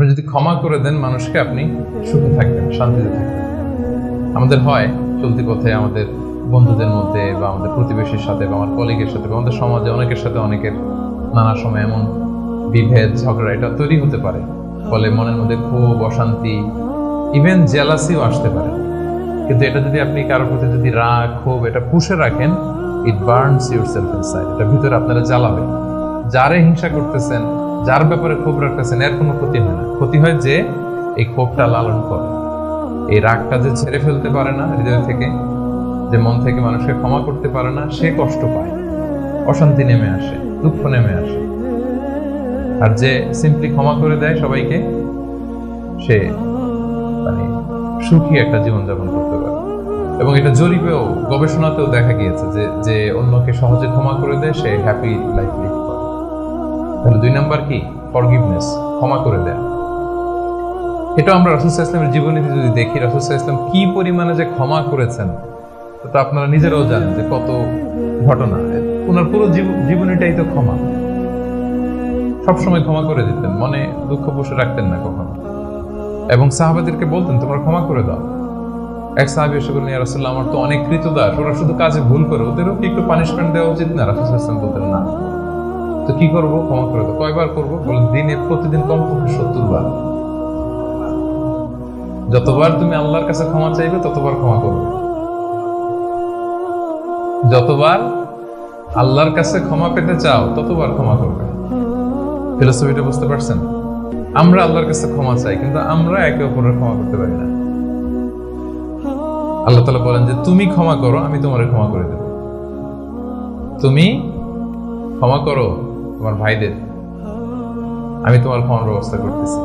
আপনি যদি ক্ষমা করে দেন মানুষকে, আপনি সুখে থাকবেন, শান্তিতে থাকবেন। আমাদের হয় চলতি পথে আমাদের বন্ধুদের মধ্যে বা আমাদের প্রতিবেশীর সাথে বা আমার কলিগের সাথে বা আমাদের সমাজে অনেকের সাথে অনেকের নানা সময় এমন বিভেদ ঝগড়া এটা তৈরি হতে পারে, ফলে মনের মধ্যে ক্ষোভ, অশান্তি, ইভেন জেলাসিও আসতে পারে। কিন্তু এটা যদি আপনি কারোর প্রতি যদি রাগ, ক্ষোভ এটা পুষে রাখেন, ইট বার্নস ইউর সেলফ ইনসাইড, এটা ভিতরে আপনারা জ্বালাবে। যারে হিংসা করতেছেন, যার ব্যাপারে ক্ষোভ রাখতেছেন, এর কোনো ক্ষতি হয় না। ক্ষতি হয় যে এই ক্ষোভটা লালন করে, এই রাগটা যে ছেড়ে ফেলতে পারে না হৃদয় থেকে, যে মন থেকে মানুষকে ক্ষমা করতে পারে না, সে কষ্ট পায়, অশান্তি নেমে আসে, দুঃখ নেমে আসে। আর যে সিম্পলি ক্ষমা করে দেয় সবাইকে, সে মানে সুখী একটা জীবনযাপন করতে পারে। এবং এটা জরিপেও, গবেষণাতেও দেখা গিয়েছে যে যে অন্যকে সহজে ক্ষমা করে দেয় সে হ্যাপি লাইফ লিড করে। তাহলে 2 নাম্বার কি? ফরগিভনেস, ক্ষমা করে দেয়া। এটা আমরা রাসূল সাল্লাল্লাহু আলাইহি ওয়াসাল্লামের জীবনীতে যদি দেখি, রাসূল সাল্লাল্লাহু আলাইহি ওয়াসাল্লাম কি পরিমাণে যে ক্ষমা করেছেন, তো আপনারা নিজেরাও জানেন যে কত ঘটনা। ওনার পুরো জীবনীটাই তো ক্ষমা। সবসময় ক্ষমা করে দিতেন, মনে দুঃখ পুষে রাখতেন না কখনো। এবং সাহাবাদেরকে বলতেন তোমরা ক্ষমা করে দাও। এক সাহাবী এসে বললেন, ইয়া রাসূলুল্লাহ, আমার তো অনেক কৃতদাস, ওরা শুধু কাজে ভুল করে, ওদেরও কি একটু পানিশমেন্ট দেওয়া উচিত না? রাসূল সাল্লাল্লাহু আলাইহি ওয়াসাল্লাম বলতেন, না। তো কি করবো? ক্ষমা করে দাও। কয়বার করবো? বলেন দিনে প্রতিদিন কমপক্ষে 70 বার। যতবার তুমি আল্লাহর কাছে ক্ষমা চাইবে ততবার ক্ষমা করবে। যতবার আল্লাহর কাছে ক্ষমা পেতে চাও ততবার ক্ষমা করবে। ফিলোসফিটা বুঝতে পারছেন? আমরা আল্লাহর কাছে ক্ষমা চাই, কিন্তু আমরা একে অপরের ক্ষমা করতে পারি না। আল্লাহ তাআলা বলেন যে তুমি ক্ষমা করো, আমি তোমারে ক্ষমা করে দেব। তুমি ক্ষমা করো তোমার ভাইদের, আমি তোমার ক্ষমার ব্যবস্থা করতেছি।